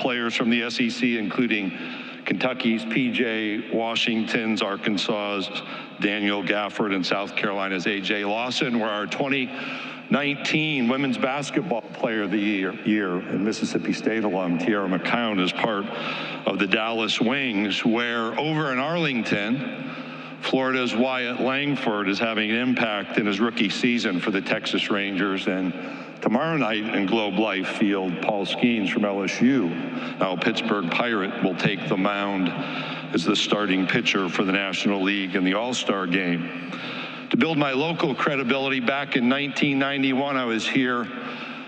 players from the SEC, including Kentucky's PJ, Washington's, Arkansas's Daniel Gafford, and South Carolina's AJ Lawson were our 2019 Women's Basketball Player of the Year, and Mississippi State alum Tiara McCown is part of the Dallas Wings, where over in Arlington, Florida's Wyatt Langford is having an impact in his rookie season for the Texas Rangers. And tomorrow night in Globe Life Field, Paul Skeens from LSU, now Pittsburgh Pirate, will take the mound as the starting pitcher for the National League in the All-Star game. To build my local credibility, back in 1991, I was here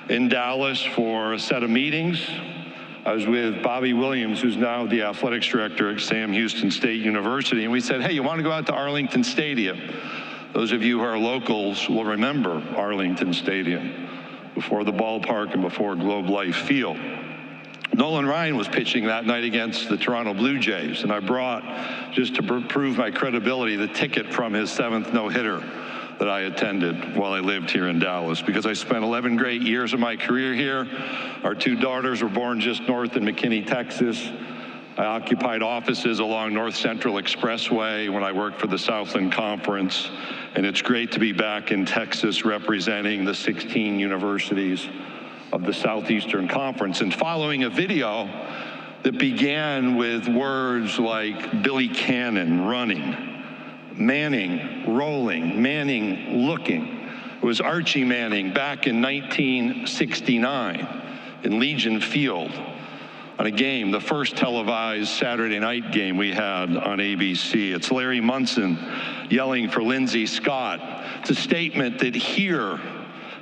in Dallas for a set of meetings. I was with Bobby Williams, who's now the athletics director at Sam Houston State University, and we said, hey, you want to go out to Arlington Stadium? Those of you who are locals will remember Arlington Stadium, before the ballpark and before Globe Life Field. Nolan Ryan was pitching that night against the Toronto Blue Jays, and I brought, just to prove my credibility, the ticket from his 7th no-hitter that I attended while I lived here in Dallas, because I spent 11 great years of my career here. Our 2 daughters were born just north in McKinney, Texas. I occupied offices along North Central Expressway when I worked for the Southland Conference, and it's great to be back in Texas representing the 16 universities of the Southeastern Conference, and following a video that began with words like Billy Cannon running, Manning rolling, Manning looking. It was Archie Manning back in 1969 in Legion Field on a game, the first televised Saturday night game we had on ABC. It's Larry Munson yelling for Lindsey Scott. It's a statement that here,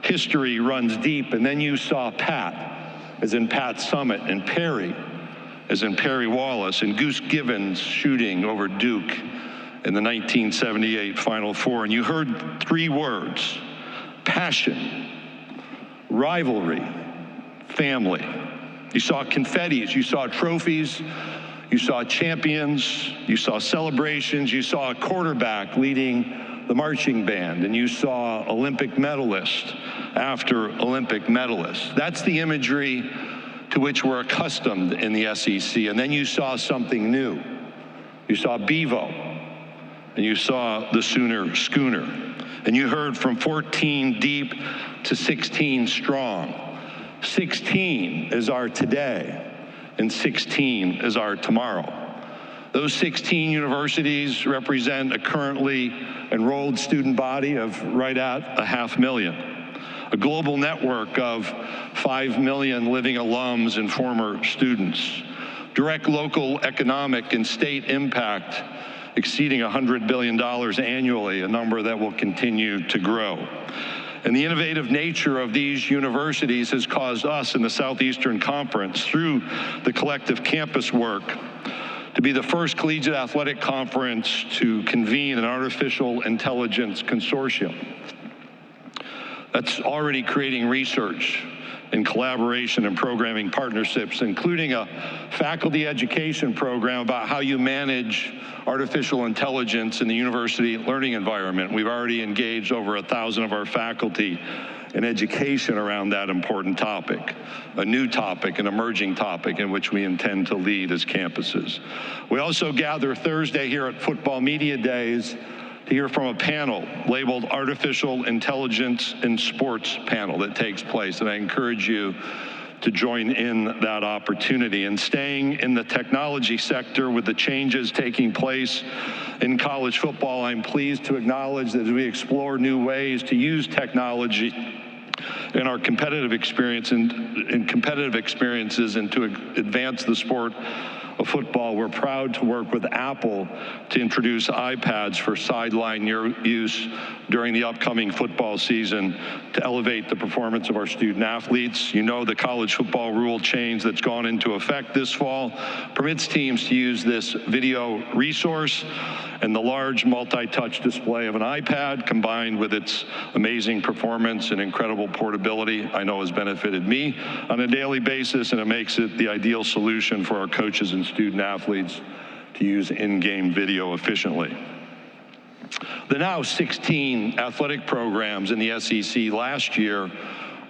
history runs deep. And then you saw Pat, as in Pat Summitt, and Perry, as in Perry Wallace, and Goose Givens shooting over Duke in the 1978 Final Four. And you heard 3 words: passion, rivalry, family. You saw confettis, you saw trophies, you saw champions, you saw celebrations, you saw a quarterback leading the marching band, and you saw Olympic medalists after Olympic medalists. That's the imagery to which we're accustomed in the SEC. And then you saw something new. You saw Bevo, and you saw the Sooner Schooner. And you heard from 14 deep to 16 strong. 16 is our today, and 16 is our tomorrow. Those 16 universities represent a currently enrolled student body of right at 500,000, a global network of 5 million living alums and former students, direct local economic and state impact exceeding $100 billion annually, a number that will continue to grow. And the innovative nature of these universities has caused us in the Southeastern Conference, through the collective campus work, to be the first collegiate athletic conference to convene an artificial intelligence consortium that's already creating research and collaboration and programming partnerships, including a faculty education program about how you manage artificial intelligence in the university learning environment. We've already engaged over 1,000 of our faculty in education around that important topic, a new topic, an emerging topic in which we intend to lead as campuses. We also gather Thursday here at Football Media Days to hear from a panel labeled Artificial Intelligence in Sports panel that takes place, and I encourage you to join in that opportunity. And staying in the technology sector with the changes taking place in college football, I'm pleased to acknowledge that as we explore new ways to use technology in our competitive experience and competitive experiences and to advance the sport of football, we're proud to work with Apple to introduce iPads for sideline use during the upcoming football season to elevate the performance of our student athletes. You know, the college football rule change that's gone into effect this fall permits teams to use this video resource, and the large multi-touch display of an iPad combined with its amazing performance and incredible portability, I know has benefited me on a daily basis, and it makes it the ideal solution for our coaches and student athletes to use in-game video efficiently. The now 16 athletic programs in the SEC last year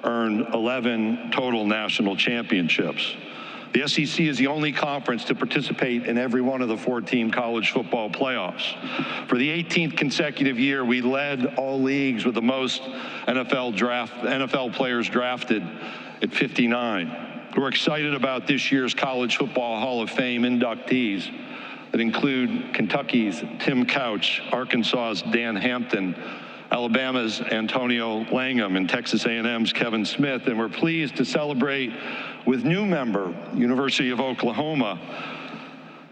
earned 11 total national championships. The SEC is the only conference to participate in every one of the 4-team college football playoffs. For the 18th consecutive year, we led all leagues with the most NFL players drafted at 59. We're excited about this year's College Football Hall of Fame inductees that include Kentucky's Tim Couch, Arkansas's Dan Hampton, Alabama's Antonio Langham, and Texas A&M's Kevin Smith. And we're pleased to celebrate with new member, University of Oklahoma,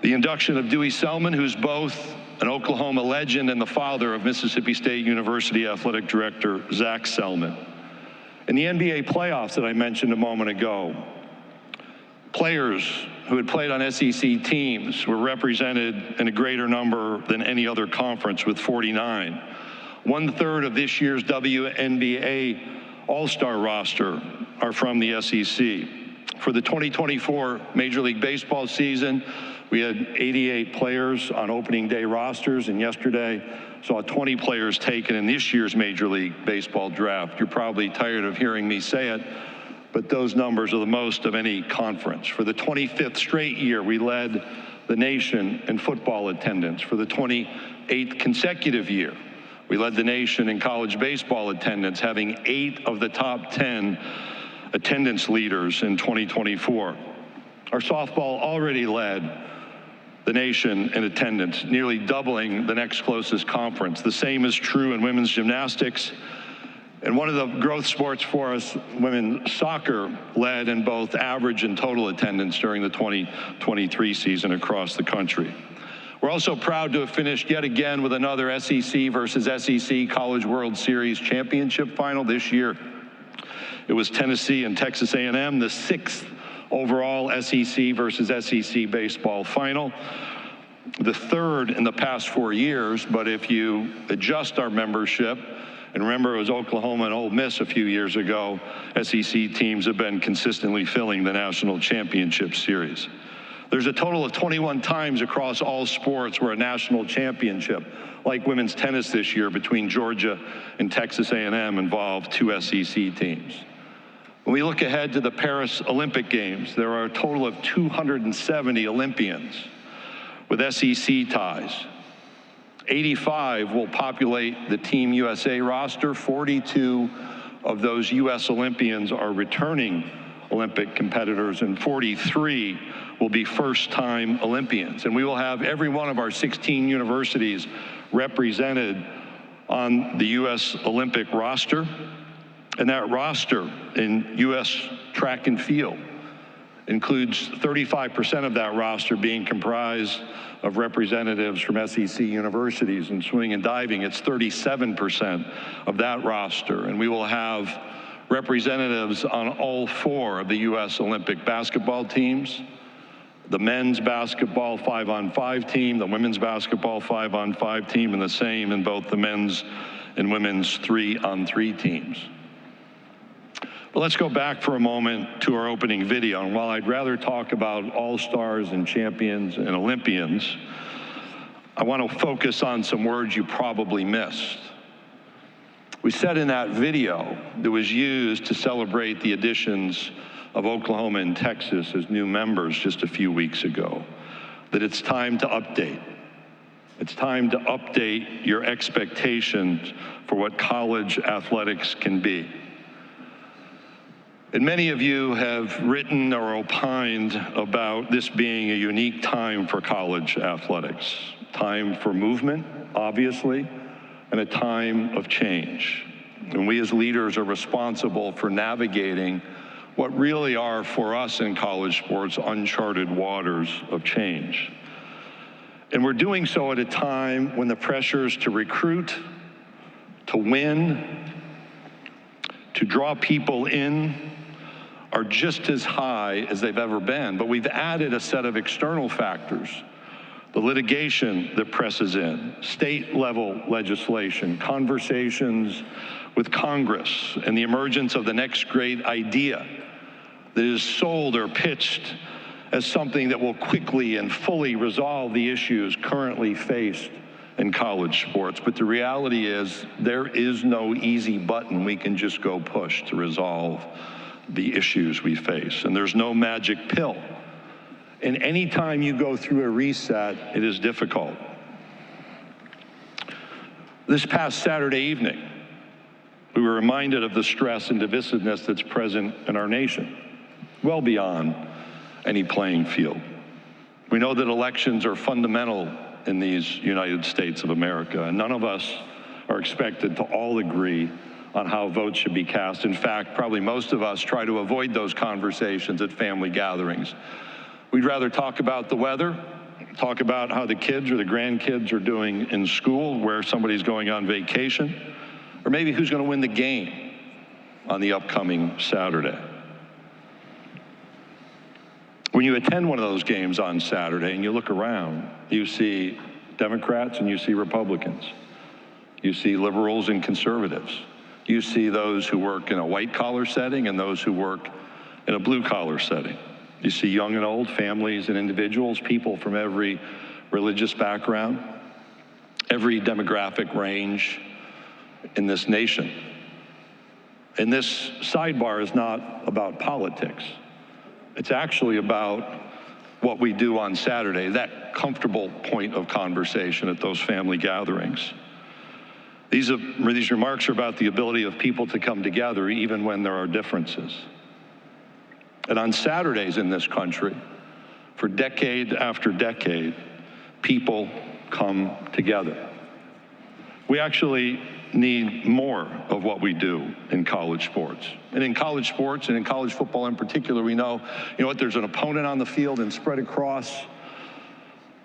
the induction of Dewey Selman, who's both an Oklahoma legend and the father of Mississippi State University Athletic Director Zach Selman. In the NBA playoffs that I mentioned a moment ago, players who had played on SEC teams were represented in a greater number than any other conference with 49. 1/3 of this year's WNBA All-Star roster are from the SEC. For the 2024 Major League Baseball season, we had 88 players on opening day rosters, and yesterday saw 20 players taken in this year's Major League Baseball draft. You're probably tired of hearing me say it, but those numbers are the most of any conference. For the 25th straight year, we led the nation in football attendance. For the 28th consecutive year, we led the nation in college baseball attendance, having 8 of the top 10 attendance leaders in 2024. Our softball already led the nation in attendance, nearly doubling the next closest conference. The same is true in women's gymnastics. And one of the growth sports for us, women's soccer, led in both average and total attendance during the 2023 season across the country. We're also proud to have finished yet again with another SEC versus SEC College World Series championship final this year. It was Tennessee and Texas A&M, the 6th overall SEC versus SEC baseball final, the 3rd in the past 4 years, but if you adjust our membership, and remember it was Oklahoma and Ole Miss a few years ago, SEC teams have been consistently filling the national championship series. There's a total of 21 times across all sports where a national championship, like women's tennis this year between Georgia and Texas A&M, involved 2 SEC teams. When we look ahead to the Paris Olympic Games, there are a total of 270 Olympians with SEC ties. 85 will populate the Team USA roster. 42 of those U.S. Olympians are returning Olympic competitors, and 43 will be first-time Olympians. And we will have every one of our 16 universities represented on the U.S. Olympic roster. And that roster in U.S. track and field includes 35% of that roster being comprised of representatives from SEC universities. In swimming and diving, it's 37% of that roster. And we will have representatives on all 4 of the U.S. Olympic basketball teams, the men's basketball 5-on-5 team, the women's basketball 5-on-5 team, and the same in both the men's and women's 3-on-3 teams. But let's go back for a moment to our opening video. And while I'd rather talk about all-stars and champions and Olympians, I want to focus on some words you probably missed. We said in that video that was used to celebrate the additions of Oklahoma and Texas as new members just a few weeks ago, that it's time to update. It's time to update your expectations for what college athletics can be. And many of you have written or opined about this being a unique time for college athletics. Time for movement, obviously, and a time of change. And we as leaders are responsible for navigating what really are, for us in college sports, uncharted waters of change. And we're doing so at a time when the pressures to recruit, to win, to draw people in, are just as high as they've ever been. But we've added a set of external factors: the litigation that presses in, state-level legislation, conversations with Congress, and the emergence of the next great idea that is sold or pitched as something that will quickly and fully resolve the issues currently faced in college sports. But the reality is, there is no easy button we can just go push to resolve the issues we face. And there's no magic pill And any time you go through a reset, it is difficult. This past Saturday evening, we were reminded of the stress and divisiveness that's present in our nation, well beyond any playing field. We know that elections are fundamental in these United States of America, and none of us are expected to all agree on how votes should be cast. In fact, probably most of us try to avoid those conversations at family gatherings. We'd rather talk about the weather, talk about how the kids or the grandkids are doing in school, where somebody's going on vacation, or maybe who's going to win the game on the upcoming Saturday. When you attend one of those games on Saturday and you look around, you see Democrats and you see Republicans. You see liberals and conservatives. You see those who work in a white-collar setting and those who work in a blue-collar setting. You see young and old, families and individuals, people from every religious background, every demographic range in this nation. And this sidebar is not about politics. It's actually about what we do on Saturday, that comfortable point of conversation at those family gatherings. These remarks are about the ability of people to come together even when there are differences. And on Saturdays in this country, for decade after decade, people come together. We actually need more of what we do in college sports. And in college sports, and in college football in particular, we know, what, there's an opponent on the field, and spread across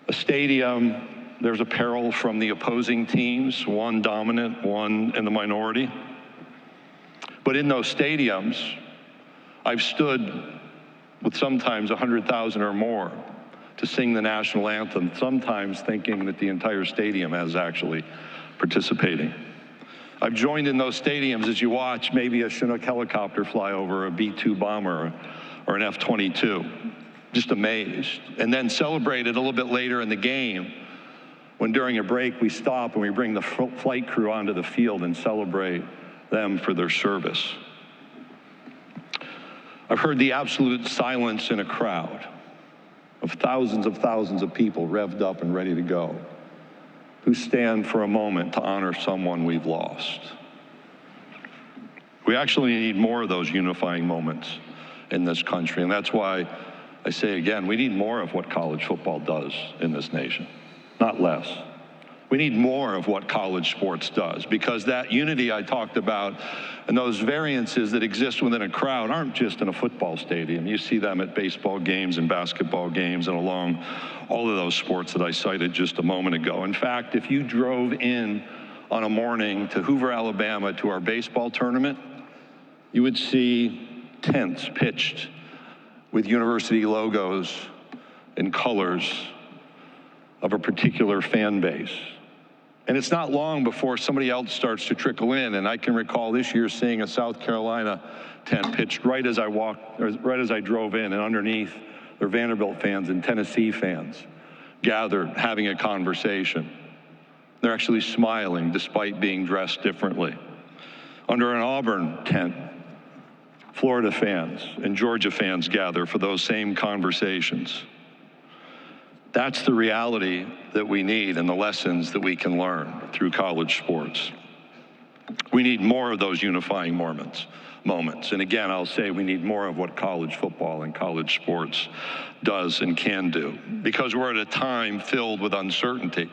a stadium, there's a peril from the opposing teams, one dominant, one in the minority. But in those stadiums, I've stood with sometimes 100,000 or more to sing the national anthem, sometimes thinking that the entire stadium is actually participating. I've joined in those stadiums as you watch maybe a Chinook helicopter fly over, a B-2 bomber, or an F-22, just amazed. And then celebrated a little bit later in the game when during a break we stop and we bring the flight crew onto the field and celebrate them for their service. I've heard the absolute silence in a crowd of thousands of people revved up and ready to go, who stand for a moment to honor someone we've lost. We actually need more of those unifying moments in this country, and that's why I say again, we need more of what college football does in this nation, not less. We need more of what college sports does, because that unity I talked about and those variances that exist within a crowd aren't just in a football stadium. You see them at baseball games and basketball games and along all of those sports that I cited just a moment ago. In fact, if you drove in on a morning to Hoover, Alabama, to our baseball tournament, you would see tents pitched with university logos and colors of a particular fan base. And it's not long before somebody else starts to trickle in. And I can recall this year seeing a South Carolina tent pitched right as I drove in, and underneath there are Vanderbilt fans and Tennessee fans gathered having a conversation. They're actually smiling despite being dressed differently. Under an Auburn tent, Florida fans and Georgia fans gather for those same conversations. That's the reality that we need and the lessons that we can learn through college sports. We need more of those unifying moments. And again, I'll say we need more of what college football and college sports does and can do, because we're at a time filled with uncertainty.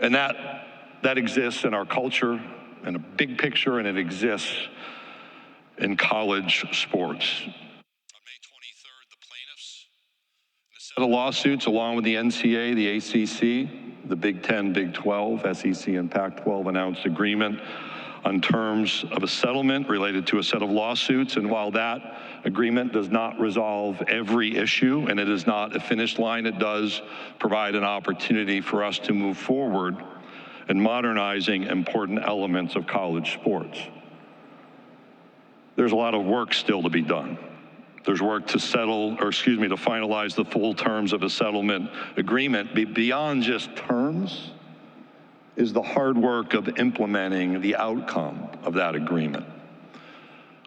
And that exists in our culture in a big picture, and it exists in college sports. On May 23rd, the plaintiffs in a set of lawsuits, along with the NCAA, the ACC, the Big Ten, Big 12, SEC, and Pac-12, announced agreement on terms of a settlement related to a set of lawsuits. And while that agreement does not resolve every issue, and it is not a finish line, it does provide an opportunity for us to move forward in modernizing important elements of college sports. There's a lot of work still to be done. There's work to finalize the full terms of a settlement agreement. Beyond just terms is the hard work of implementing the outcome of that agreement.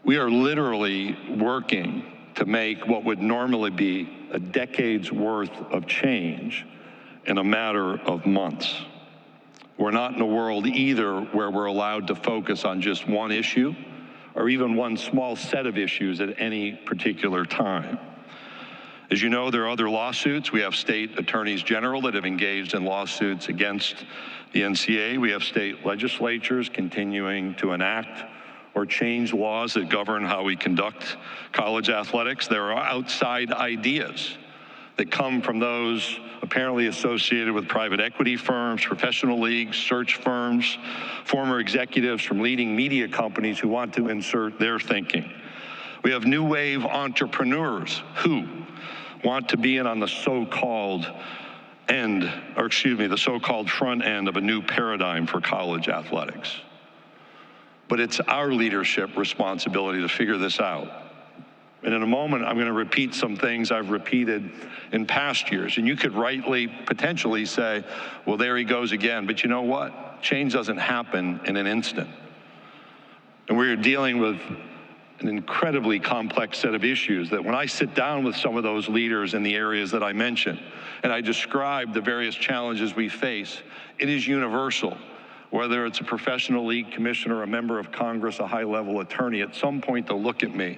We are literally working to make what would normally be a decade's worth of change in a matter of months. We're not in a world either where we're allowed to focus on just one issue or even one small set of issues at any particular time. As you know, there are other lawsuits. We have state attorneys general that have engaged in lawsuits against the NCAA. We have state legislatures continuing to enact or change laws that govern how we conduct college athletics. There are outside ideas that come from those apparently associated with private equity firms, professional leagues, search firms, former executives from leading media companies who want to insert their thinking. We have new wave entrepreneurs who want to be in on the so-called the so-called front end of a new paradigm for college athletics. But it's our leadership responsibility to figure this out. And in a moment, I'm going to repeat some things I've repeated in past years. And you could rightly, potentially say, well, there he goes again. But you know what? Change doesn't happen in an instant. And we're dealing with an incredibly complex set of issues that when I sit down with some of those leaders in the areas that I mentioned, and I describe the various challenges we face, it is universal. Whether it's a professional league commissioner, a member of Congress, a high-level attorney, at some point they'll look at me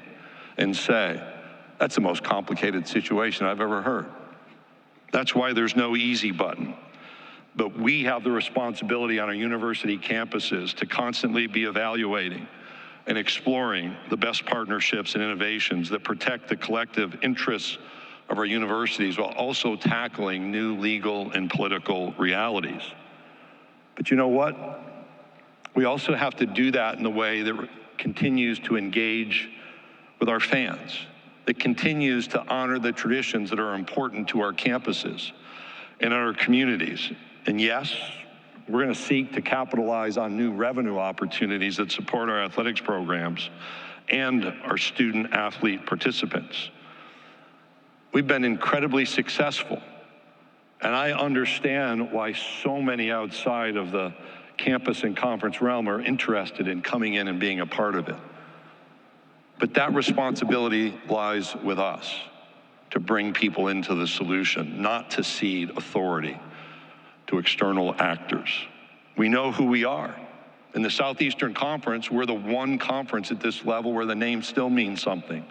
and say, that's the most complicated situation I've ever heard. That's why there's no easy button. But we have the responsibility on our university campuses to constantly be evaluating and exploring the best partnerships and innovations that protect the collective interests of our universities while also tackling new legal and political realities. But you know what? We also have to do that in a way that continues to engage with our fans, that continues to honor the traditions that are important to our campuses and our communities. And yes, we're going to seek to capitalize on new revenue opportunities that support our athletics programs and our student athlete participants. We've been incredibly successful, and I understand why so many outside of the campus and conference realm are interested in coming in and being a part of it. But that responsibility lies with us to bring people into the solution, not to cede authority to external actors. We know who we are. In the Southeastern Conference, we're the one conference at this level where the name still means something.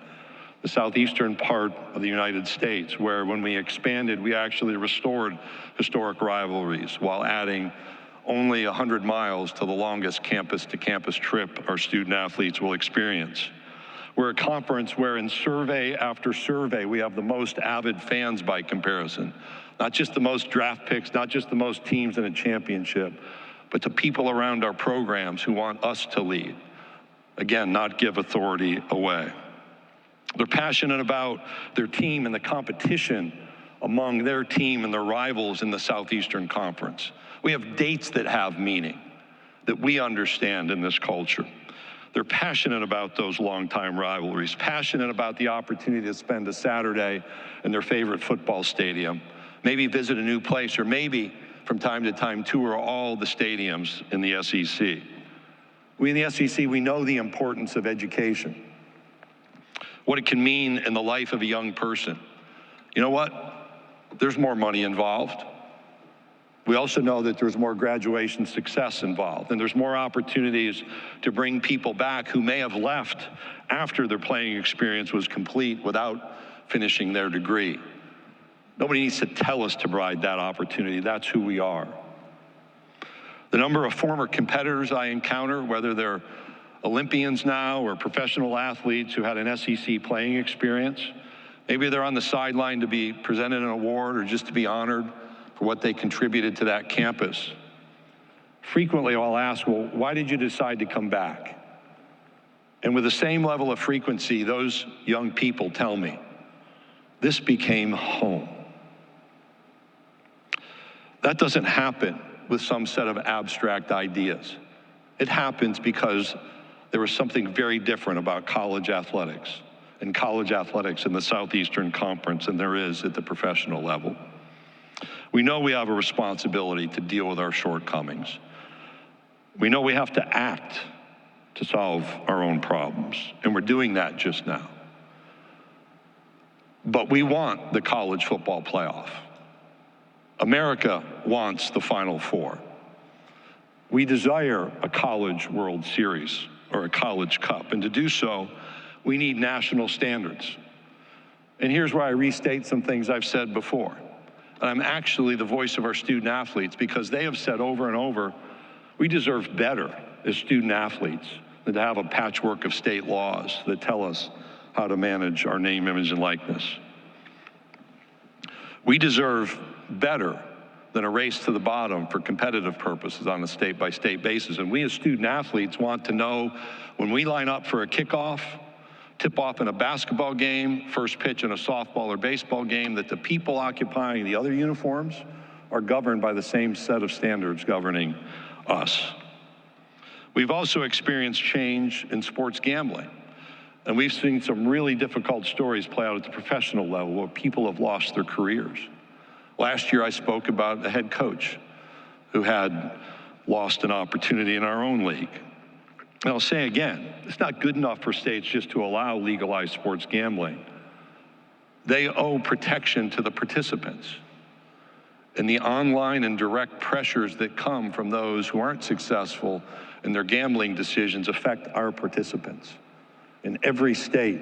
The southeastern part of the United States, where when we expanded, we actually restored historic rivalries while adding only 100 miles to the longest campus-to-campus trip our student athletes will experience. We're a conference where in survey after survey, we have the most avid fans by comparison. Not just the most draft picks, not just the most teams in a championship, but the people around our programs who want us to lead. Again, not give authority away. They're passionate about their team and the competition among their team and their rivals in the Southeastern Conference. We have dates that have meaning, that we understand in this culture. They're passionate about those longtime rivalries, passionate about the opportunity to spend a Saturday in their favorite football stadium, maybe visit a new place, or maybe from time to time tour all the stadiums in the SEC. We in the SEC, we know the importance of education, what it can mean in the life of a young person. You know what? There's more money involved. We also know that there's more graduation success involved, and there's more opportunities to bring people back who may have left after their playing experience was complete without finishing their degree. Nobody needs to tell us to provide that opportunity. That's who we are. The number of former competitors I encounter, whether they're Olympians now or professional athletes who had an SEC playing experience, maybe they're on the sideline to be presented an award or just to be honored for what they contributed to that campus. Frequently, I'll ask, well, why did you decide to come back? And with the same level of frequency, those young people tell me, this became home. That doesn't happen with some set of abstract ideas. It happens because there was something very different about college athletics in the Southeastern Conference than there is at the professional level. We know we have a responsibility to deal with our shortcomings. We know we have to act to solve our own problems, and we're doing that just now. But we want the college football playoff. America wants the Final Four. We desire a college World Series or a college cup, and to do so, we need national standards. And here's where I restate some things I've said before. And I'm actually the voice of our student athletes because they have said over and over, we deserve better as student athletes than to have a patchwork of state laws that tell us how to manage our name, image, and likeness. We deserve better than a race to the bottom for competitive purposes on a state-by-state basis. And we as student athletes want to know when we line up for a kickoff, tip-off in a basketball game, first pitch in a softball or baseball game, that the people occupying the other uniforms are governed by the same set of standards governing us. We've also experienced change in sports gambling. And we've seen some really difficult stories play out at the professional level where people have lost their careers. Last year, I spoke about a head coach who had lost an opportunity in our own league. And I'll say again, it's not good enough for states just to allow legalized sports gambling. They owe protection to the participants. And the online and direct pressures that come from those who aren't successful in their gambling decisions affect our participants. In every state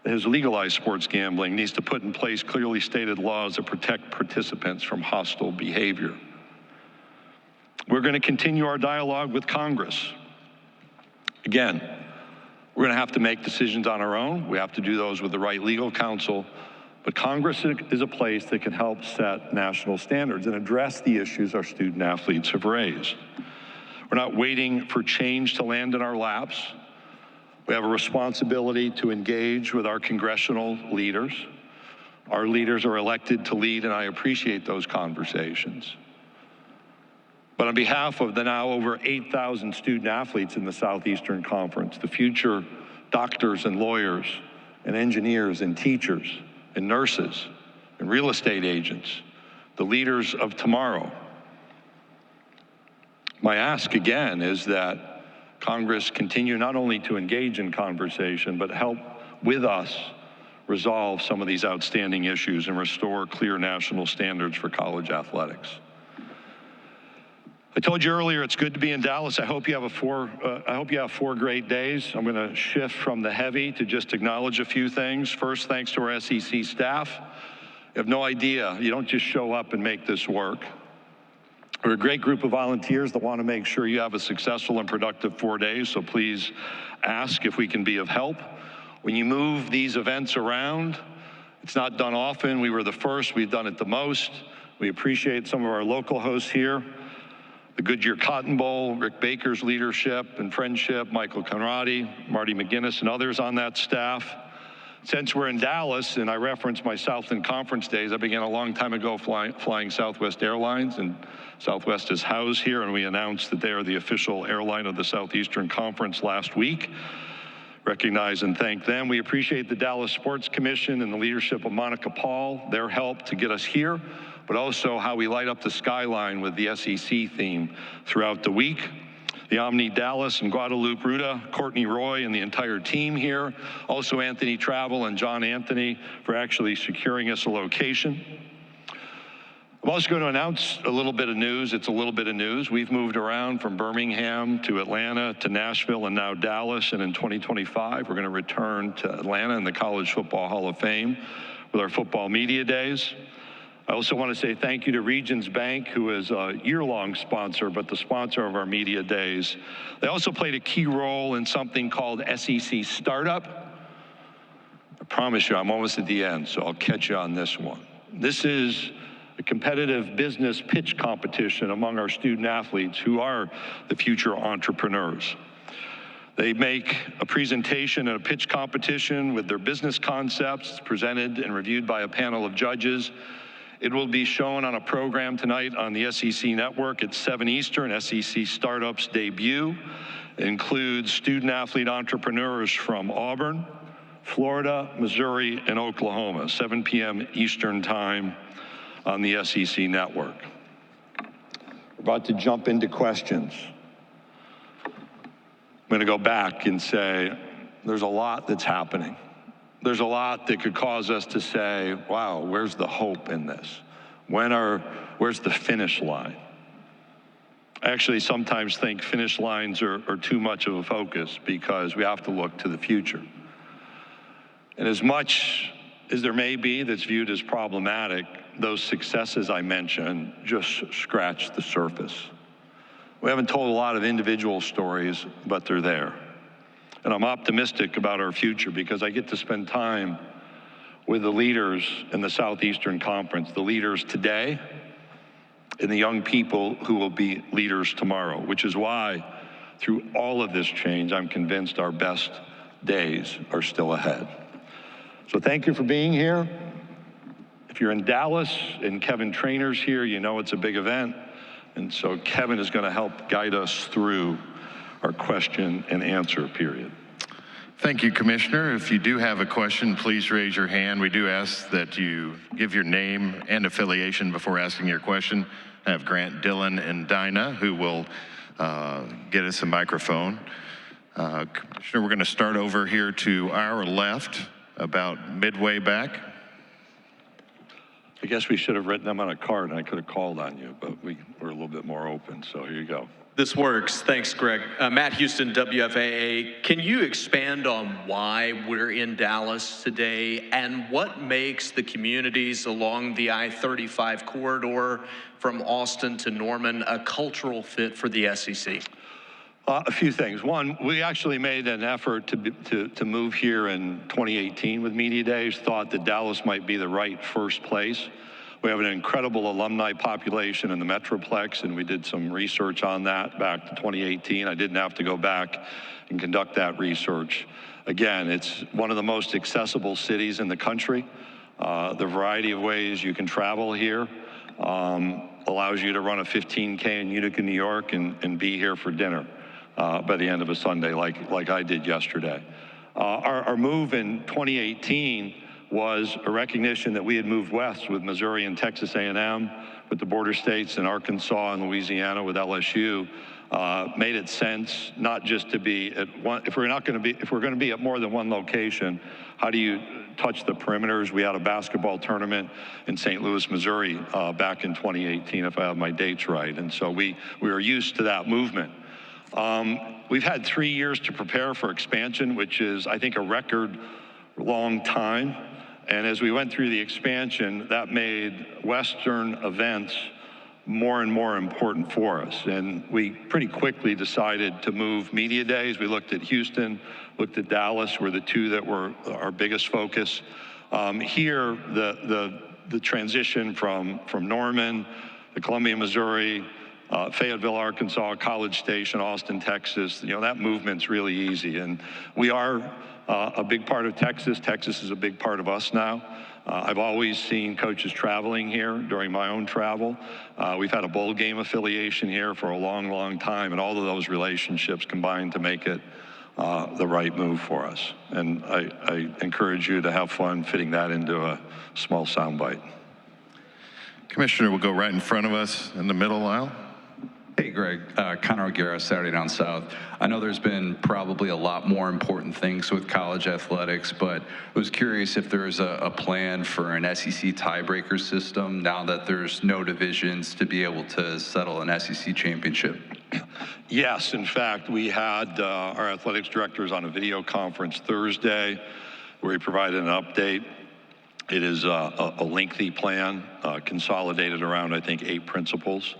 that has legalized sports gambling needs to put in place clearly stated laws that protect participants from hostile behavior. We're going to continue our dialogue with Congress. Again, we're going to have to make decisions on our own. We have to do those with the right legal counsel. But Congress is a place that can help set national standards and address the issues our student athletes have raised. We're not waiting for change to land in our laps. We have a responsibility to engage with our congressional leaders. Our leaders are elected to lead, and I appreciate those conversations. But on behalf of the now over 8,000 student athletes in the Southeastern Conference, the future doctors and lawyers and engineers and teachers and nurses and real estate agents, the leaders of tomorrow, my ask again is that Congress continue not only to engage in conversation, but help with us resolve some of these outstanding issues and restore clear national standards for college athletics. I told you earlier it's good to be in Dallas. I hope you have four great days. I'm going to shift from the heavy to just acknowledge a few things. First, thanks to our SEC staff. You have no idea. You don't just show up and make this work. We're a great group of volunteers that want to make sure you have a successful and productive 4 days, so please ask if we can be of help. When you move these events around, it's not done often. We were the first. We've done it the most. We appreciate some of our local hosts here. The Goodyear Cotton Bowl, Rick Baker's leadership and friendship, Michael Conradi, Marty McGinnis, and others on that staff. Since we're in Dallas, and I referenced my Southland Conference days, I began a long time ago flying Southwest Airlines, and Southwest is housed here, and we announced that they are the official airline of the Southeastern Conference last week. Recognize and thank them. We appreciate the Dallas Sports Commission and the leadership of Monica Paul, their help to get us here, but also how we light up the skyline with the SEC theme throughout the week. The Omni Dallas and Guadalupe Ruda, Courtney Roy, and the entire team here. Also Anthony Travel and John Anthony for actually securing us a location. I'm also going to announce a little bit of news. It's a little bit of news. We've moved around from Birmingham to Atlanta to Nashville and now Dallas. And in 2025, we're going to return to Atlanta in the College Football Hall of Fame with our football media days. I also want to say thank you to Regions Bank, who is a year-long sponsor, but the sponsor of our media days. They also played a key role in something called SEC Startup. I promise you, I'm almost at the end, so I'll catch you on this one. This is a competitive business pitch competition among our student athletes who are the future entrepreneurs. They make a presentation and a pitch competition with their business concepts presented and reviewed by a panel of judges. It will be shown on a program tonight on the SEC Network at 7 Eastern, SEC Startups Debut. It includes student-athlete entrepreneurs from Auburn, Florida, Missouri, and Oklahoma, 7 p.m. Eastern Time on the SEC Network. We're about to jump into questions. I'm going to go back and say there's a lot that's happening. there's a lot that could cause us to say, wow, where's the hope in this? Where's the finish line? I actually sometimes think finish lines are too much of a focus because we have to look to the future. And as much as there may be that's viewed as problematic, those successes I mentioned just scratch the surface. We haven't told a lot of individual stories, but they're there. And I'm optimistic about our future because I get to spend time with the leaders in the Southeastern Conference, the leaders today and the young people who will be leaders tomorrow, which is why through all of this change, I'm convinced our best days are still ahead. So thank you for being here. If you're in Dallas and Kevin Trainer's here, you know it's a big event. And so Kevin is going to help guide us through our question and answer period. Thank you, Commissioner. If you do have a question, please raise your hand. We do ask that you give your name and affiliation before asking your question. I have Grant, Dylan, and Dinah who will get us a microphone. Commissioner, we're going to start over here to our left, about midway back. I guess we should have written them on a card and I could have called on you, but we're a little bit more open, so here you go. This works. Thanks, Greg. Matt Houston, WFAA. Can you expand on why we're in Dallas today and what makes the communities along the I-35 corridor from Austin to Norman a cultural fit for the SEC? A few things. One, we actually made an effort to move here in 2018 with Media Days, thought that Dallas might be the right first place. We have an incredible alumni population in the Metroplex, and we did some research on that back to 2018. I didn't have to go back and conduct that research. Again, it's one of the most accessible cities in the country. The variety of ways you can travel here allows you to run a 15K in Utica, New York, and be here for dinner by the end of a Sunday, like I did yesterday. Our move in 2018 was a recognition that we had moved west with Missouri and Texas A&M, with the border states in Arkansas and Louisiana with LSU, made it sense not just to be at one. If we're going to be at more than one location, how do you touch the perimeters? We had a basketball tournament in St. Louis, Missouri, back in 2018, if I have my dates right, and so we were used to that movement. We've had 3 years to prepare for expansion, which is, I think, a record long time. And as we went through the expansion, that made Western events more and more important for us. And we pretty quickly decided to move Media Days. We looked at Houston, looked at Dallas, were the two that were our biggest focus. Here, the transition from Norman, to Columbia, Missouri, Fayetteville, Arkansas, College Station, Austin, Texas, that movement's really easy. And we are a big part of Texas. Texas is a big part of us now. I've always seen coaches traveling here during my own travel. We've had a bowl game affiliation here for a long, long time, and all of those relationships combined to make it the right move for us. And I encourage you to have fun fitting that into a small soundbite. Commissioner will go right in front of us in the middle aisle. Hey, Greg. Connor O'Gara, Saturday Down South. I know there's been probably a lot more important things with college athletics, but I was curious if there's a plan for an SEC tiebreaker system now that there's no divisions to be able to settle an SEC championship. Yes, in fact, we had our athletics directors on a video conference Thursday where we provided an update. It is a lengthy plan, consolidated around, I think, 8 principles.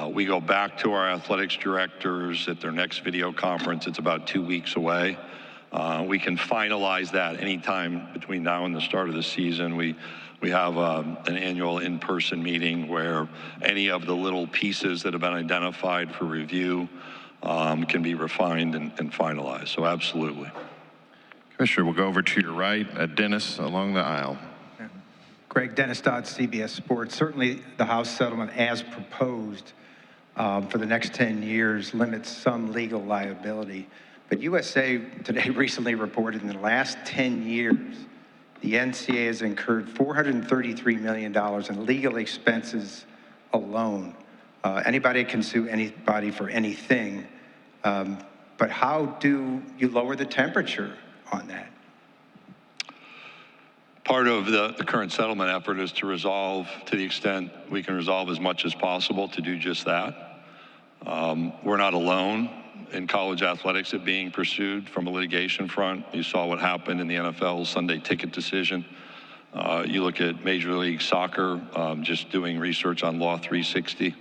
We go back to our athletics directors at their next video conference. It's about 2 weeks away. We can finalize that anytime between now and the start of the season. We have an annual in-person meeting where any of the little pieces that have been identified for review can be refined and finalized. So absolutely. Commissioner, we'll go over to your right, Dennis along the aisle. Greg, Dennis Dodd, CBS Sports. Certainly the House settlement as proposed for the next 10 years limits some legal liability. But USA Today recently reported in the last 10 years, the NCAA has incurred $433 million in legal expenses alone. Anybody can sue anybody for anything, but how do you lower the temperature on that? Part of the current settlement effort is to resolve, to the extent we can resolve as much as possible, to do just that. We're not alone in college athletics at being pursued from a litigation front. You saw what happened in the NFL's Sunday ticket decision. You look at Major League Soccer, just doing research on Law 360.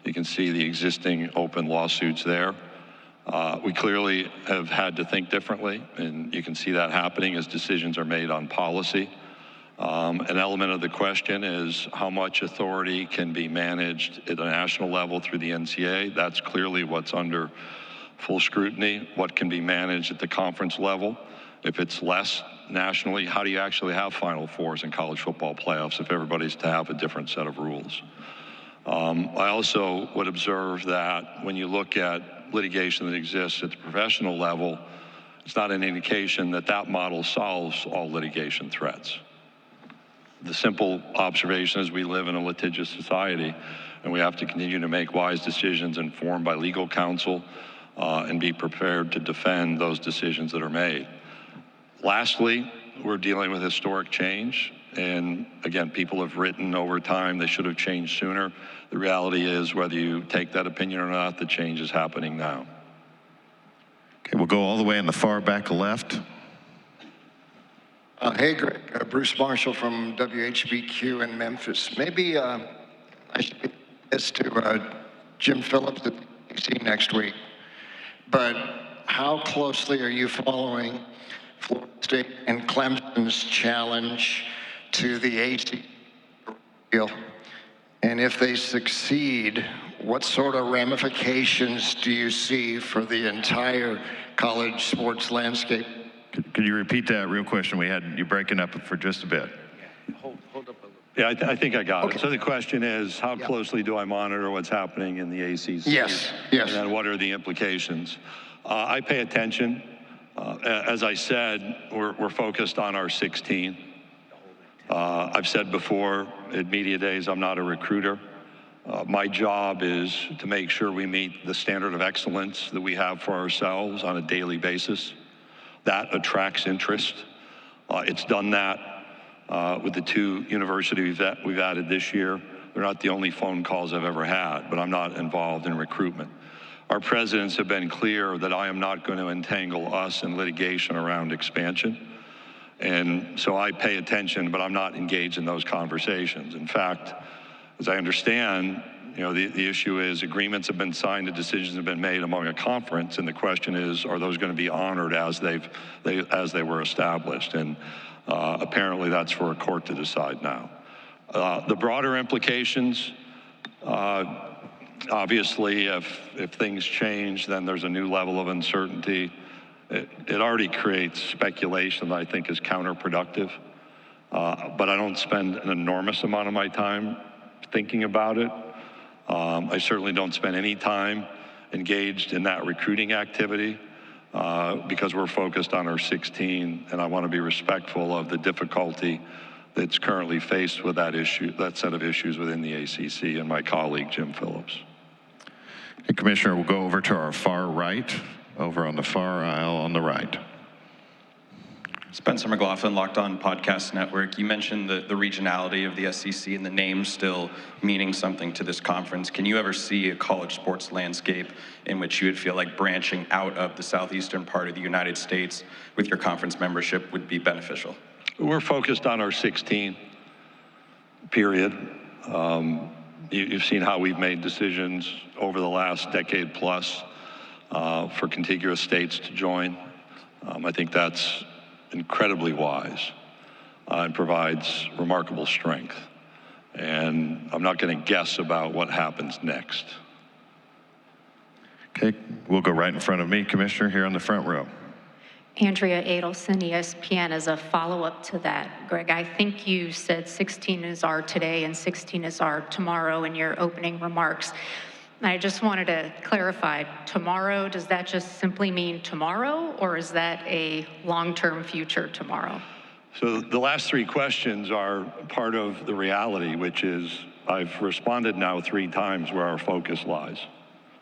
You can see the existing open lawsuits there. We clearly have had to think differently, and you can see that happening as decisions are made on policy. An element of the question is how much authority can be managed at a national level through the NCAA. That's clearly what's under full scrutiny. What can be managed at the conference level? If it's less nationally, how do you actually have Final Fours in college football playoffs if everybody's to have a different set of rules? I also would observe that when you look at litigation that exists at the professional level, it's not an indication that that model solves all litigation threats. The simple observation is we live in a litigious society, and we have to continue to make wise decisions informed by legal counsel and be prepared to defend those decisions that are made. Lastly, we're dealing with historic change. And again, people have written over time they should have changed sooner. The reality is, whether you take that opinion or not, the change is happening now. Okay, we'll go all the way in the far back left. Hey, Greg. Bruce Marshall from WHBQ in Memphis. Maybe I should get this to Jim Phillips at the AC next week. But how closely are you following Florida State and Clemson's challenge to the AC deal? And if they succeed, what sort of ramifications do you see for the entire college sports landscape? Could you repeat that real question? We had you breaking up for just a bit. Hold up a little. Yeah, I think I got Okay. it. So the question is, how closely do I monitor what's happening in the ACC? Yes. And then what are the implications? I pay attention. As I said, we're focused on our 16. I've said before at media days, I'm not a recruiter. My job is to make sure we meet the standard of excellence that we have for ourselves on a daily basis. That attracts interest. It's done that with the 2 universities that we've added this year. They're not the only phone calls I've ever had, but I'm not involved in recruitment. Our presidents have been clear that I am not going to entangle us in litigation around expansion. And so I pay attention, but I'm not engaged in those conversations. In fact, as I understand, the issue is agreements have been signed and decisions have been made among a conference, and the question is, are those going to be honored as they were established? And apparently that's for a court to decide now. The broader implications, obviously, if things change, then there's a new level of uncertainty. It already creates speculation that I think is counterproductive, but I don't spend an enormous amount of my time thinking about it. I certainly don't spend any time engaged in that recruiting activity because we're focused on our 16, and I want to be respectful of the difficulty that's currently faced with that issue, that set of issues within the ACC, and my colleague, Jim Phillips. Hey, Commissioner, we'll go over to our far right, over on the far aisle on the right. Spencer McLaughlin, Locked On Podcast Network. You mentioned the regionality of the SEC and the name still meaning something to this conference. Can you ever see a college sports landscape in which you would feel like branching out of the southeastern part of the United States with your conference membership would be beneficial? We're focused on our 16, period. You've seen how we've made decisions over the last decade plus for contiguous states to join. I think that's incredibly wise and provides remarkable strength. And I'm not going to guess about what happens next. Okay, we'll go right in front of me, Commissioner, here on the front row. Andrea Adelson, ESPN, as a follow-up to that. Greg, I think you said 16 is our today and 16 is our tomorrow in your opening remarks. I just wanted to clarify, tomorrow, does that just simply mean tomorrow, or is that a long-term future tomorrow? So the last 3 questions are part of the reality, which is I've responded now 3 times where our focus lies.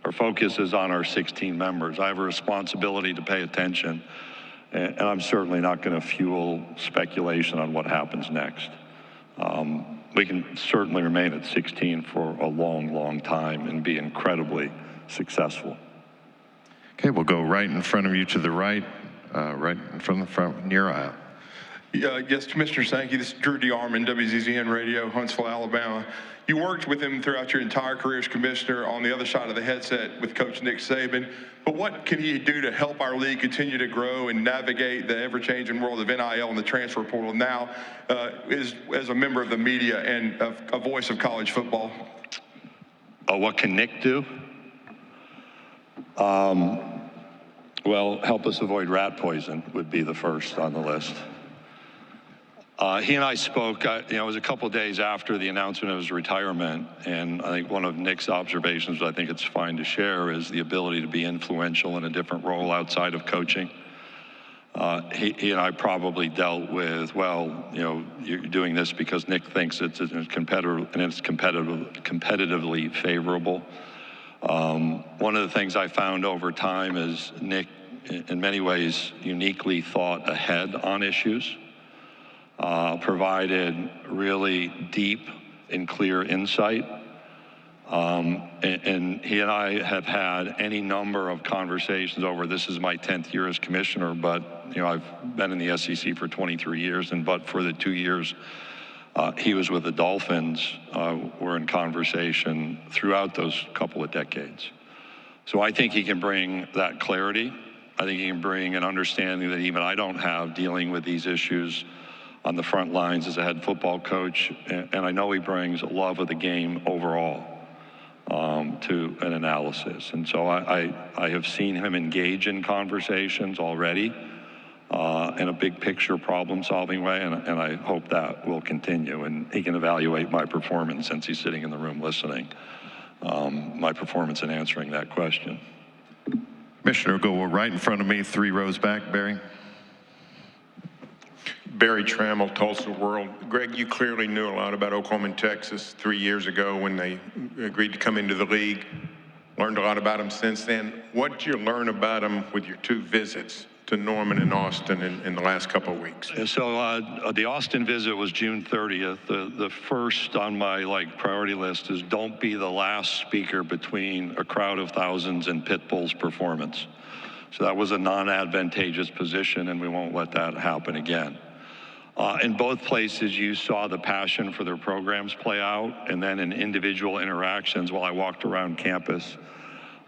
Our focus is on our 16 members. I have a responsibility to pay attention And I'm certainly not going to fuel speculation on what happens next. We can certainly remain at 16 for a long, long time and be incredibly successful. Okay, we'll go right in front of you to the right, right in front of the front, near aisle. Yes, Commissioner Sankey, this is Drew DeArmond, WZZN Radio, Huntsville, Alabama. You worked with him throughout your entire career as commissioner on the other side of the headset with Coach Nick Saban. But what can he do to help our league continue to grow and navigate the ever-changing world of NIL and the transfer portal now as a member of the media and a voice of college football? What can Nick do? Well, help us avoid rat poison would be the first on the list. He and I spoke, it was a couple of days after the announcement of his retirement, and I think one of Nick's observations, I think it's fine to share, is the ability to be influential in a different role outside of coaching. He and I probably dealt with, well, you're doing this because Nick thinks it's competitively favorable. One of the things I found over time is Nick, in many ways, uniquely thought ahead on issues. Provided really deep and clear insight. And he and I have had any number of conversations over, this is my 10th year as commissioner, but I've been in the SEC for 23 years, and but for the 2 years he was with the Dolphins, we're in conversation throughout those couple of decades. So I think he can bring that clarity. I think he can bring an understanding that even I don't have dealing with these issues on the front lines as a head football coach, and I know he brings a love of the game overall to an analysis. And so I have seen him engage in conversations already in a big picture problem solving way, and I hope that will continue, and he can evaluate my performance since he's sitting in the room listening, my performance in answering that question. Commissioner, go right in front of me, 3 rows back, Barry. Barry Trammell, Tulsa World. Greg, you clearly knew a lot about Oklahoma and Texas 3 years ago when they agreed to come into the league. Learned a lot about them since then. What did you learn about them with your 2 visits to Norman and Austin in the last couple of weeks? So the Austin visit was June 30th. The first on my priority list is don't be the last speaker between a crowd of thousands and Pitbull's performance. So that was a non-advantageous position, and we won't let that happen again. In both places, you saw the passion for their programs play out, and then in individual interactions while I walked around campus,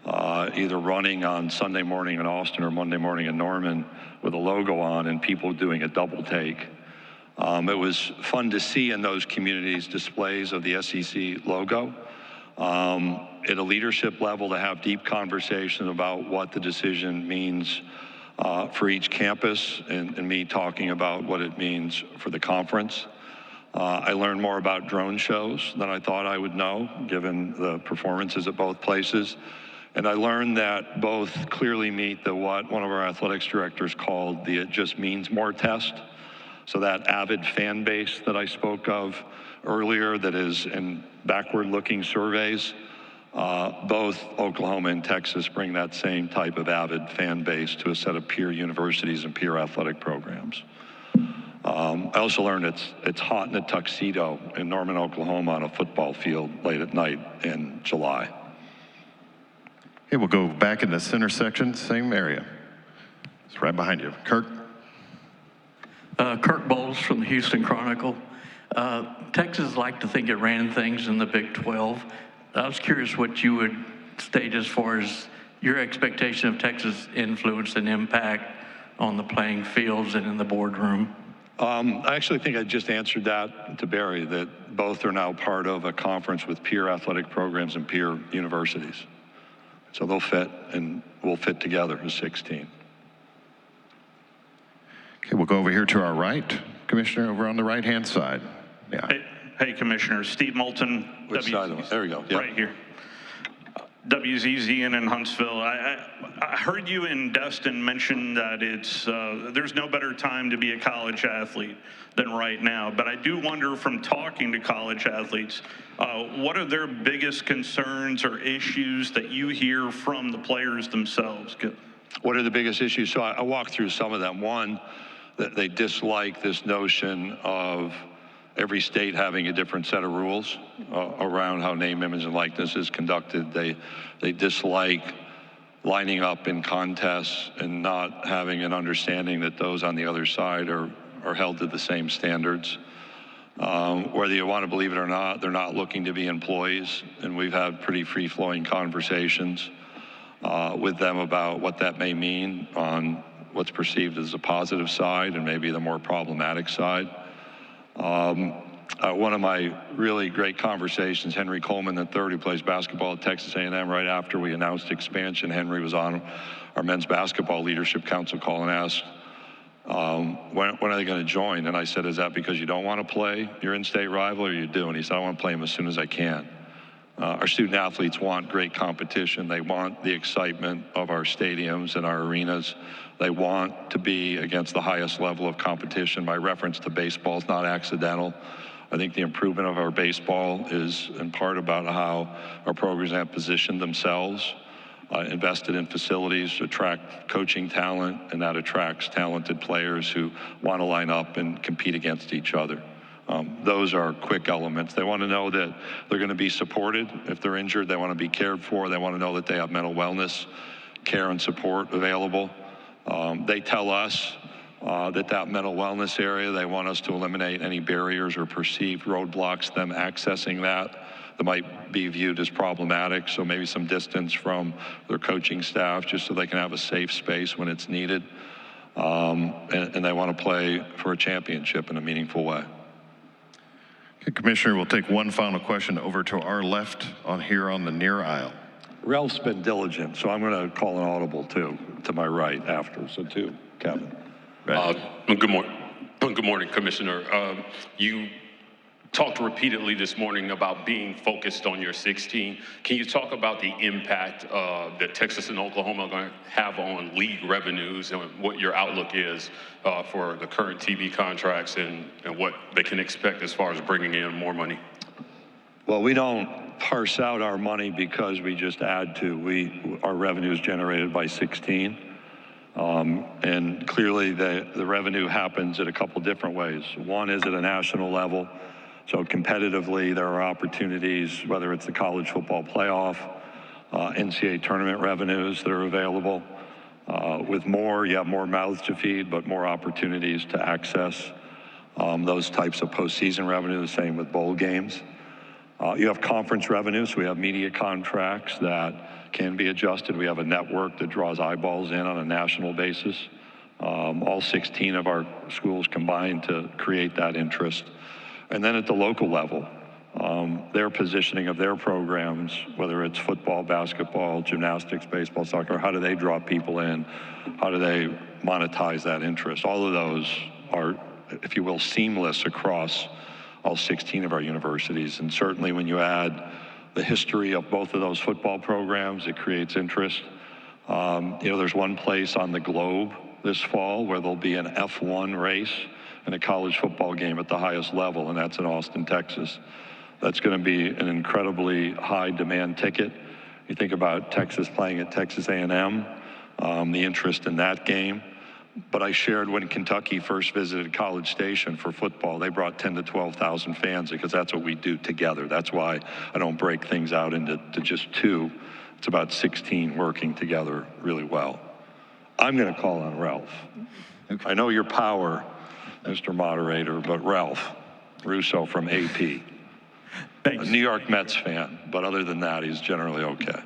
either running on Sunday morning in Austin or Monday morning in Norman with a logo on and people doing a double take. It was fun to see in those communities displays of the SEC logo. At a leadership level, to have deep conversations about what the decision means for each campus, and me talking about what it means for the conference. I learned more about drone shows than I thought I would know, given the performances at both places. And I learned that both clearly meet what one of our athletics directors called the "it just means more" test. So that avid fan base that I spoke of earlier that is in backward-looking surveys, both Oklahoma and Texas bring that same type of avid fan base to a set of peer universities and peer athletic programs. I also learned it's hot in a tuxedo in Norman, Oklahoma on a football field late at night in July. Okay, we'll go back in the center section, same area. It's right behind you. Kirk? Kirk Bowles from the Houston Chronicle. Texas liked to think it ran things in the Big 12. I was curious what you would state as far as your expectation of Texas' influence and impact on the playing fields and in the boardroom. I actually think I just answered that to Barry, that both are now part of a conference with peer athletic programs and peer universities. So they'll fit, and we'll fit together as 16. Okay, we'll go over here to our right. Commissioner, over on the right-hand side. Yeah. Hey, Commissioner. Steve Moulton. Which side of it? There we go. Yep. Right here. WZZN in Huntsville. I heard you and Dustin mention that there's no better time to be a college athlete than right now. But I do wonder, from talking to college athletes, what are their biggest concerns or issues that you hear from the players themselves? What are the biggest issues? So I walked through some of them. One, that they dislike this notion of every state having a different set of rules around how name, image, and likeness is conducted. They dislike lining up in contests and not having an understanding that those on the other side are held to the same standards. Whether you want to believe it or not, they're not looking to be employees, and we've had pretty free-flowing conversations with them about what that may mean on what's perceived as a positive side and maybe the more problematic side. One of my really great conversations, Henry Coleman III, who plays basketball at Texas A&M, right after we announced expansion, Henry was on our men's basketball leadership council call and asked, when are they going to join? And I said, is that because you don't want to play your in-state rival, or you do? And he said, I want to play them as soon as I can. Our student athletes want great competition. They want the excitement of our stadiums and our arenas. They want to be against the highest level of competition. My reference to baseball is not accidental. I think the improvement of our baseball is in part about how our programs have positioned themselves, invested in facilities to attract coaching talent, and that attracts talented players who want to line up and compete against each other. Those are quick elements. They want to know that they're going to be supported. If they're injured, they want to be cared for. They want to know that they have mental wellness care and support available. They tell us that mental wellness area, they want us to eliminate any barriers or perceived roadblocks, them accessing that might be viewed as problematic. So maybe some distance from their coaching staff just so they can have a safe space when it's needed. And they want to play for a championship in a meaningful way. Okay, Commissioner, we'll take one final question over to our left here on the near aisle. Ralph's been diligent, so I'm going to call an audible too, to my right after. So two, Kevin. Good morning, Commissioner. You talked repeatedly this morning about being focused on your 16. Can you talk about the impact that Texas and Oklahoma are going to have on league revenues and what your outlook is for the current TV contracts and what they can expect as far as bringing in more money? Well, we don't parse out our money because we just add to. Our revenue is generated by 16. And clearly the revenue happens at a couple different ways. One is at a national level. So competitively, there are opportunities, whether it's the college football playoff, NCAA tournament revenues that are available. With more, you have more mouths to feed, but more opportunities to access those types of postseason revenue, the same with bowl games. You have conference revenues. So we have media contracts that can be adjusted. We have a network that draws eyeballs in on a national basis. All 16 of our schools combined to create that interest. And then at the local level, their positioning of their programs, whether it's football, basketball, gymnastics, baseball, soccer, how do they draw people in? How do they monetize that interest? All of those are, if you will, seamless across all 16 of our universities. And certainly when you add the history of both of those football programs, it creates interest. There's one place on the globe this fall where there'll be an F1 race and a college football game at the highest level, and that's in Austin, Texas. That's going to be an incredibly high demand ticket. You think about Texas playing at Texas A&M, the interest in that game. But I shared when Kentucky first visited College Station for football, they brought 10 to 12,000 fans because that's what we do together. That's why I don't break things out into just two. It's about 16 working together really well. I'm going to call on Ralph. Okay. I know your power, Mr. Moderator, but Ralph Russo from AP. Thanks. A New York Mets fan, but other than that, he's generally okay.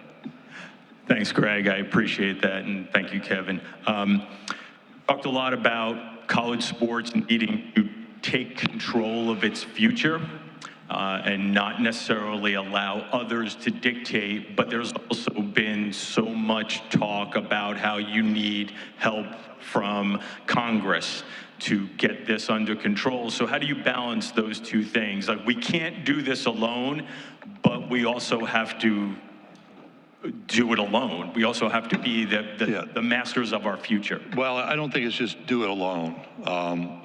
Thanks, Greg. I appreciate that, and thank you, Kevin. Talked a lot about college sports needing to take control of its future and not necessarily allow others to dictate, but there's also been so much talk about how you need help from Congress to get this under control. So how do you balance those two things? Like, we can't do this alone, but we also have to do it alone. We also have to be the masters of our future. Well, I don't think it's just do it alone.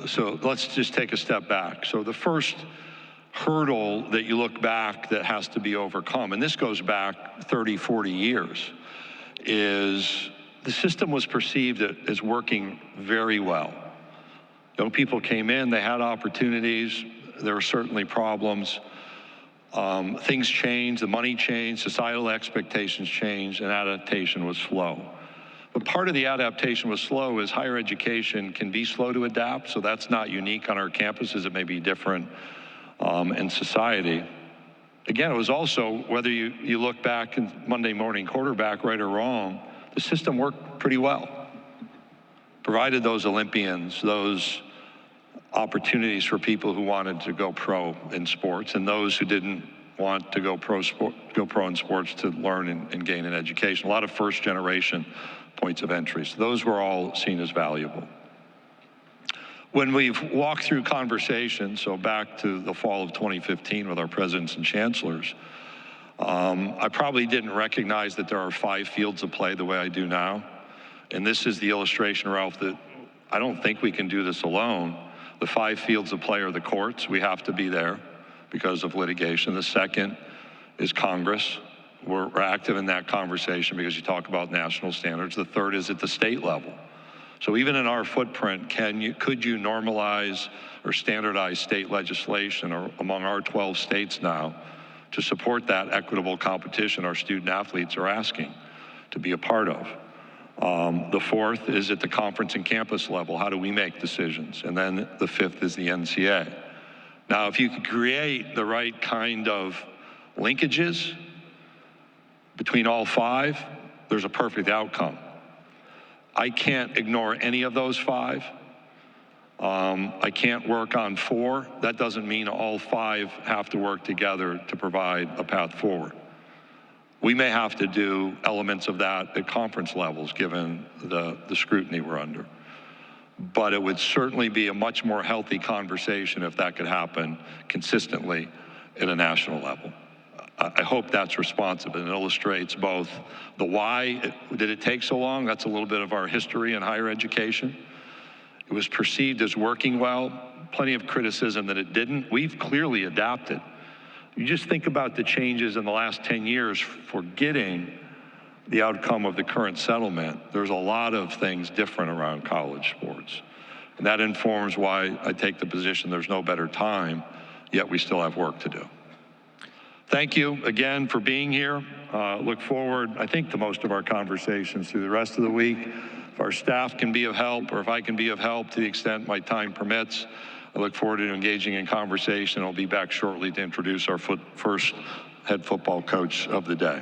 So let's just take a step back. So the first hurdle that you look back that has to be overcome, and this goes back 30, 40 years, is the system was perceived as working very well. Young people came in, they had opportunities, there were certainly problems. Things changed, the money changed, societal expectations changed, and adaptation was slow. But part of the adaptation was slow is higher education can be slow to adapt, so that's not unique on our campuses. It may be different in society. Again, it was also, whether you look back in Monday morning quarterback, right or wrong, the system worked pretty well. Provided those Olympians, those opportunities for people who wanted to go pro in sports and those who didn't want to go pro in sports to learn and gain an education. A lot of first generation points of entry. So those were all seen as valuable. When we've walked through conversations, so back to the fall of 2015 with our presidents and chancellors, I probably didn't recognize that there are 5 fields of play the way I do now. And this is the illustration, Ralph, that I don't think we can do this alone. The 5 fields of play are the courts. We have to be there because of litigation. The second is Congress. We're active in that conversation because you talk about national standards. The third is at the state level. So even in our footprint, could you normalize or standardize state legislation or among our 12 states now to support that equitable competition our student athletes are asking to be a part of? The fourth is at the conference and campus level. How do we make decisions? And then the fifth is the NCAA. Now, if you could create the right kind of linkages between all 5, there's a perfect outcome. I can't ignore any of those 5. I can't work on 4. That doesn't mean all 5 have to work together to provide a path forward. We may have to do elements of that at conference levels, given the scrutiny we're under. But it would certainly be a much more healthy conversation if that could happen consistently at a national level. I hope that's responsive and illustrates both the why did it take so long. That's a little bit of our history in higher education. It was perceived as working well, plenty of criticism that it didn't. We've clearly adapted. You just think about the changes in the last 10 years for getting the outcome of the current settlement. There's a lot of things different around college sports. And that informs why I take the position there's no better time, yet we still have work to do. Thank you again for being here. Look forward, I think, to most of our conversations through the rest of the week. If our staff can be of help, or if I can be of help to the extent my time permits, I look forward to engaging in conversation. I'll be back shortly to introduce our first head football coach of the day.